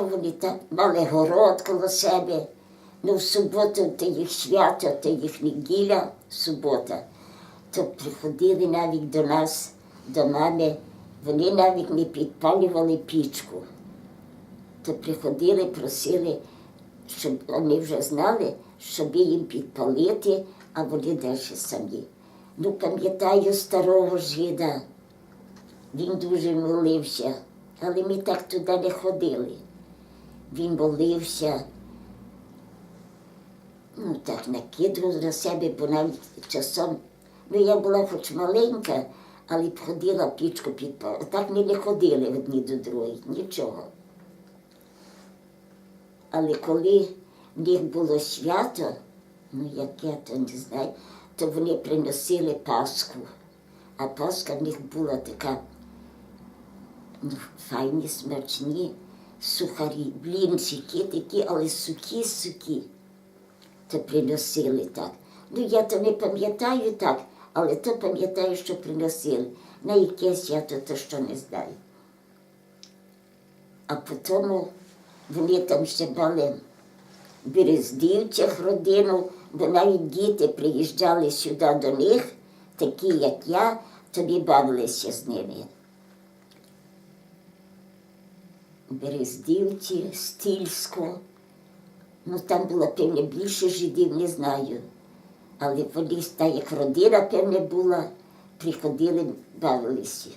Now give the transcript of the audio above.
Вони так мали город коло себе. Ну, в суботу то їх свято, то їх неділя, субота. То приходили навіть до нас, до мами, вони навіть не підпалювали пічку. То приходили, просили, щоб вони вже знали, щоб їм підпалити, а вони далі самі. Ну, пам'ятаю старого жида, він дуже молився, але ми так туди не ходили. Він молився, ну так накидував на себе, бо навіть часом, ну я була хоч маленька, але б ходила пічку підпалити. Так ми не ходили одні до другої, нічого. Але коли в них було свято, ну яке, то не знаю, то вони приносили Пасху. А Пасха в них була така, ну, файні, смачні сухарі, блінчики такі, але сукі. То приносили так. Ну я то не пам'ятаю так, але то пам'ятаю, що приносили. На яке свято, то що не знаю. А потім вони там ще мали в Берездівцях родину, бо навіть діти приїжджали сюди до них, такі як я, тобі бавилися з ними. Берездівці, Стільсько. Ну там було, певне, більше жидів, не знаю. Але вони, так як родина, певне, була, приходили, бавилися.